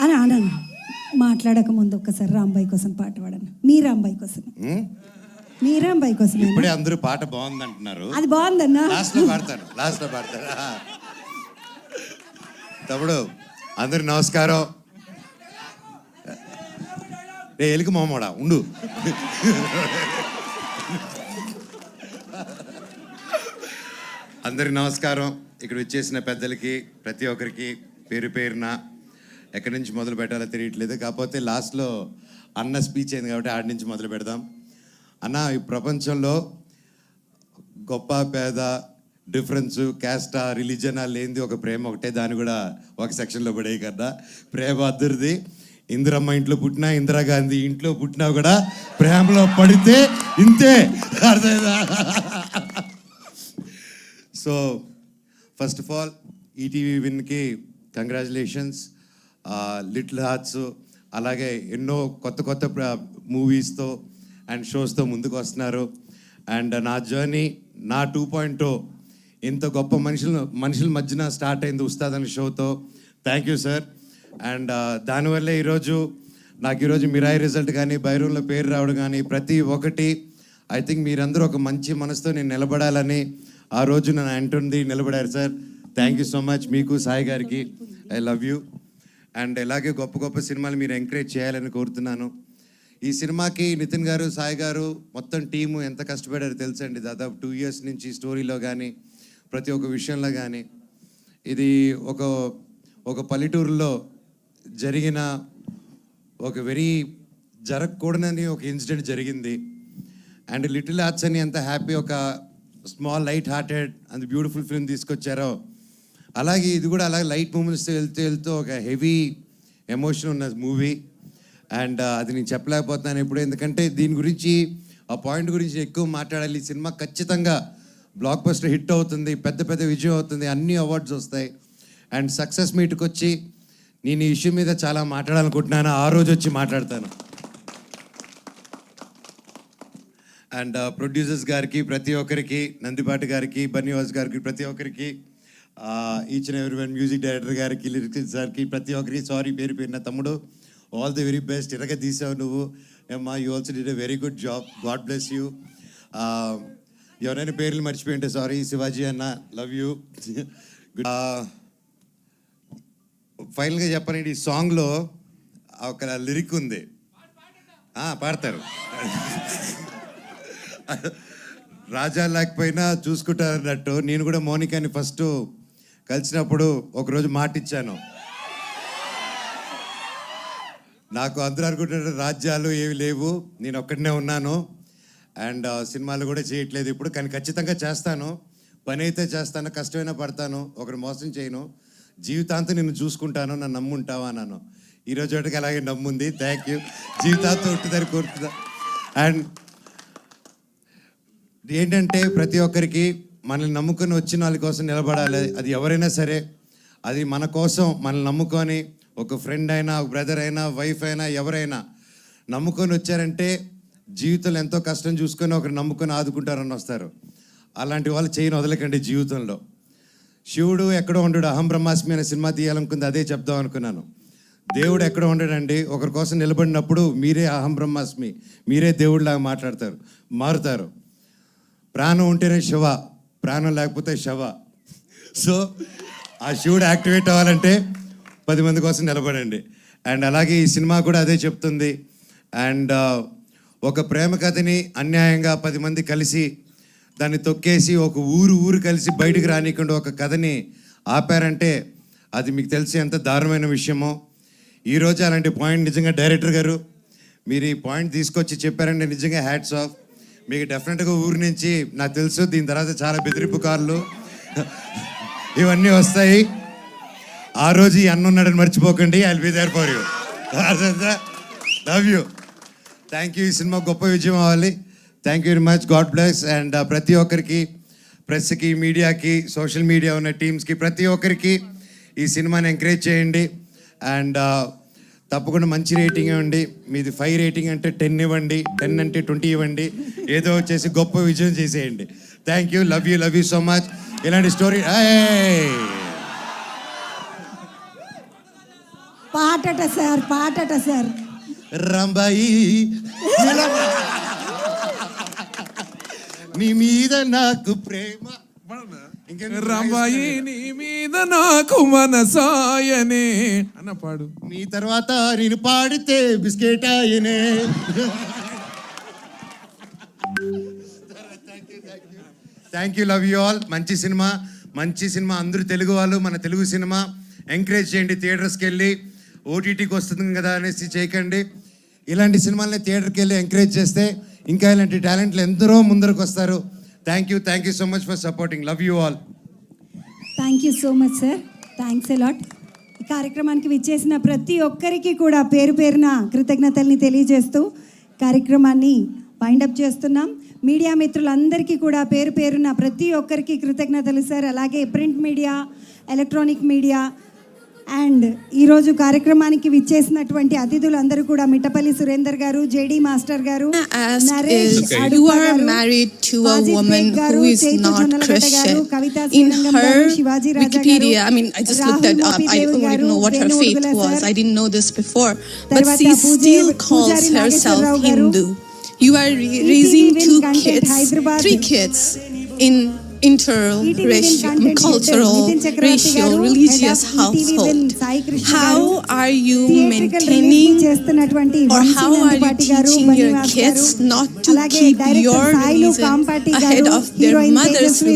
అని అనను. మాట్లాడక ముందు ఒక్కసారి రాంబాయి కోసం పాట పాడను. మీ రాంబాయి కోసం, మీ రాంబాయి కోసం. ఇప్పుడే అందరూ పాట బాగుంది అంటున్నారు. అది బాగుందన్నా. లాస్ట్ లో పాడతారు. తమ్ముడు అందరు నమస్కారం. రే ఎలుగు మామూడా ఉండు. అందరికి నమస్కారం. ఇక్కడ వచ్చేసిన పెద్దలకి ప్రతి ఒక్కరికి పేరు పేరున ఎక్కడి నుంచి మొదలు పెట్టాలో తెలియట్లేదు. కాకపోతే లాస్ట్లో అన్న స్పీచ్ అయింది కాబట్టి ఆడి నుంచి మొదలు పెడదాం. అన్న, ఈ ప్రపంచంలో గొప్ప పేద డిఫరెన్స్ క్యాస్టా రిలీజనా లేనిది ఒక ప్రేమ ఒకటే. దాన్ని కూడా ఒక సెక్షన్లో పడే కదా. ప్రేమ అద్దరిది. ఇందిరమ్మ ఇంట్లో పుట్టినా, ఇందిరాగాంధీ ఇంట్లో పుట్టినా కూడా ప్రేమలో పడితే ఇంతే. అర్థమైందా? So first of all ETV విన్కి కంగ్రాచులేషన్స్. లిటిల్ హార్ట్స్ అలాగే ఎన్నో కొత్త మూవీస్తో అండ్ షోస్తో ముందుకు వస్తున్నారు. అండ్ నా జర్నీ, నా 2.0 ఇంత గొప్ప మనుషుల మధ్యన స్టార్ట్ అయింది ఉస్తాద్ అనే షోతో. Thank you sir. అండ్ దానివల్లే నాకు ఈరోజు మిరాయి రిజల్ట్ కానీ, బైరూన్లో పేరు రావడం కానీ ప్రతి ఒక్కటి ఐ థింక్ మీరందరూ ఒక మంచి మనసుతో నేను నిలబడాలని ఆ రోజు నన్ను అంటుంది నిలబడారు sir. Thank you so much మీకు, సాయి గారికి. I love you. అండ్ ఇలాగే గొప్ప సినిమాలు మీరు ఎంకరేజ్ చేయాలని కోరుతున్నాను. ఈ సినిమాకి నితిన్ గారు, సాయి గారు, మొత్తం టీము ఎంత కష్టపడారో తెలుసండి. దాదాపు 2 years నుంచి స్టోరీలో కానీ ప్రతి ఒక్క విషయంలో కానీ. ఇది ఒక పల్లెటూరులో జరిగిన ఒక జరగకూడదని ఒక ఇన్సిడెంట్ జరిగింది. అండ్ లిటిల్ హార్ట్స్ అని ఎంత హ్యాపీ, ఒక small light hearted and beautiful film తీసుకొచ్చారో, అలాగే ఇది కూడా అలాగే లైట్ మూమెంట్స్తో వెళ్తూ ఒక హెవీ ఎమోషన్ ఉన్న మూవీ. అండ్ అది నేను చెప్పలేకపోతున్నాను ఇప్పుడు, ఎందుకంటే దీని గురించి ఆ పాయింట్ గురించి ఎక్కువ మాట్లాడాలి. ఈ సినిమా ఖచ్చితంగా బ్లాక్ బస్టర్ హిట్ అవుతుంది, పెద్ద విజయం అవుతుంది, అన్ని అవార్డ్స్ వస్తాయి. అండ్ సక్సెస్ మీట్కి వచ్చి నేను ఈ ఇష్యూ మీద చాలా మాట్లాడాలనుకుంటున్నాను. ఆ రోజు వచ్చి మాట్లాడతాను. అండ్ ప్రొడ్యూసర్స్ గారికి, ప్రతి ఒక్కరికి, నందిపాటి గారికి, బన్నీవాస్ గారికి, ప్రతి ఒక్కరికి, each and every one, music director గారికి, లిరిక్స్ గారికి, ప్రతి ఒక్కరికి సారీ పేరు పేరున. తమ్ముడు ఆల్ ది వెరీ బెస్ట్. ఇరగా తీసావు నువ్వు ఏమ్మా. You also did a very good job. God bless you. ఎవరైనా పేర్లు మర్చిపోయింటే సారీ. శివాజీ అన్న, లవ్ యూ. ఫైనల్గా చెప్పనండి, ఈ సాంగ్లో ఒక లిరిక్ ఉంది. పాడతారు. రాజా లేకపోయినా చూసుకుంటారు అన్నట్టు. నేను కూడా మౌనికాని ఫస్ట్ కలిసినప్పుడు ఒకరోజు మాటిచ్చాను. నాకు అందరూ అనుకుంటున్నారు రాజ్యాలు ఏవి లేవు, నేను ఒక్కడనే ఉన్నాను. అండ్ సినిమాలు కూడా చేయట్లేదు ఇప్పుడు, కానీ ఖచ్చితంగా చేస్తాను. పని అయితే చేస్తాను, కష్టమైనా పడతాను, ఒకరు మోసం చేయను, జీవితాంతం నిన్ను చూసుకుంటాను, నన్ను నమ్ముంటావా అన్నాను. ఈరోజు ఒకటికి అలాగే నమ్ముంది. Thank you. జీవితాంతం ఉంటుందని కోరుతున్నా. అండ్ ఏంటంటే ప్రతి ఒక్కరికి మనల్ని నమ్ముకొని వచ్చిన వాళ్ళ కోసం నిలబడాలి. అది ఎవరైనా సరే, అది మన కోసం మనల్ని నమ్ముకొని, ఒక ఫ్రెండ్ అయినా, ఒక బ్రదర్ అయినా, వైఫ్ అయినా, ఎవరైనా నమ్ముకొని వచ్చారంటే జీవితంలో ఎంతో కష్టం చూసుకొని ఒకరు నమ్ముకొని ఆదుకుంటారని వస్తారు. అలాంటి వాళ్ళు చేయని వదలకండి జీవితంలో. శివుడు ఎక్కడో ఉండడు. అహం బ్రహ్మాస్మి అనే సినిమా తీయాలనుకుంది, అదే చెప్దాం అనుకున్నాను. దేవుడు ఎక్కడో ఉండడండి. ఒకరి కోసం నిలబడినప్పుడు మీరే అహం బ్రహ్మాస్మి, మీరే దేవుడిలాగా మారుతారు. ప్రాణం ఉంటేనే శివ, ప్రాణం లేకపోతే శవ. సో ఆ శివుడు యాక్టివేట్ అవ్వాలంటే 10 మంది కోసం నిలబడండి. అండ్ అలాగే ఈ సినిమా కూడా అదే చెప్తుంది. అండ్ ఒక ప్రేమ కథని అన్యాయంగా 10 మంది కలిసి దాన్ని తొక్కేసి ఒక ఊరు కలిసి బయటికి రానికుండా ఒక కథని ఆపారంటే అది మీకు తెలిసి ఎంత దారుణమైన విషయమో. ఈరోజు అలాంటి పాయింట్ నిజంగా డైరెక్టర్ గారు మీరు ఈ పాయింట్ తీసుకొచ్చి చెప్పారంటే నిజంగా హ్యాట్స్ ఆఫ్. మీకు డెఫినెట్గా ఊరి నుంచి నాకు తెలుసు దీని తర్వాత చాలా బెదిరింపు కార్లు ఇవన్నీ వస్తాయి. ఆ రోజు ఈ అన్న ఉన్నాడని మర్చిపోకండి. I will be there for you. Love you. Thank you. ఈ సినిమా గొప్ప విజయం అవ్వాలి. Thank you very much. God bless. And ప్రతి ఒక్కరికి, ప్రెస్కి, మీడియాకి, సోషల్ మీడియా ఉన్న టీమ్స్కి, ప్రతి ఒక్కరికి ఈ సినిమాని ఎంకరేజ్ చేయండి. అండ్ తప్పకుండా మంచి రేటింగ్ ఇవ్వండి. మీది 5 రేటింగ్ అంటే 10 ఇవ్వండి, 10 అంటే 20 ఇవ్వండి. ఏదో వచ్చేసి గొప్ప విజయం చేసేయండి. Thank you. Love you so much. ఇలాంటి స్టోరీ పాటట సార్ రంబాయి నీ మీద నాకు ప్రేమ రంబాయి నీ మీద నాకు మనసాయనే అన్న పాడు. నీ తర్వాత నేను పాడితే బిస్కెట్ ఆయనే. Thank you, love you all. మంచి సినిమా అందరూ తెలుగు వాళ్ళు, మన తెలుగు సినిమా ఎంకరేజ్ చేయండి. థియేటర్స్కి వెళ్ళి ఓటీటీకి వస్తుంది కదా అనేసి చేయకండి. ఇలాంటి సినిమాలని థియేటర్కి వెళ్ళి ఎంకరేజ్ చేస్తే ఇంకా ఇలాంటి టాలెంట్లు ఎందరో ముందరకు వస్తారు. Thank you so much for supporting. Love you all. Thank you so much sir, thanks a lot. ఈ కార్యక్రమానికి విచ్చేసిన ప్రతి ఒక్కరికి కూడా పేరు పేరున కృతజ్ఞతల్ని తెలియజేస్తూ కార్యక్రమాన్ని వైండప్ చేస్తున్నాం. మీడియా మిత్రులందరికీ కూడా పేరు పేరున ప్రతి ఒక్కరికి కృతజ్ఞతలు సార్. అలాగే print media, electronic media and ఈరోజు కార్యక్రమానికి విచ్చేసినటువంటి అతిథులందరూ కూడా మిట్టపల్లి సురేందర్ గారు, జేడి మాస్టర్ గారు, Naresh you are married to a woman who is not Christian. In her Wikipedia, I mean, I just looked that up. I don't even know what her faith was. I didn't know this before. But she still calls herself Hindu. You are raising 3 kids in interracial, cultural, racial, religious household. How are you maintaining or how are you teaching your kids not to keep your religion ahead of their mother's religion?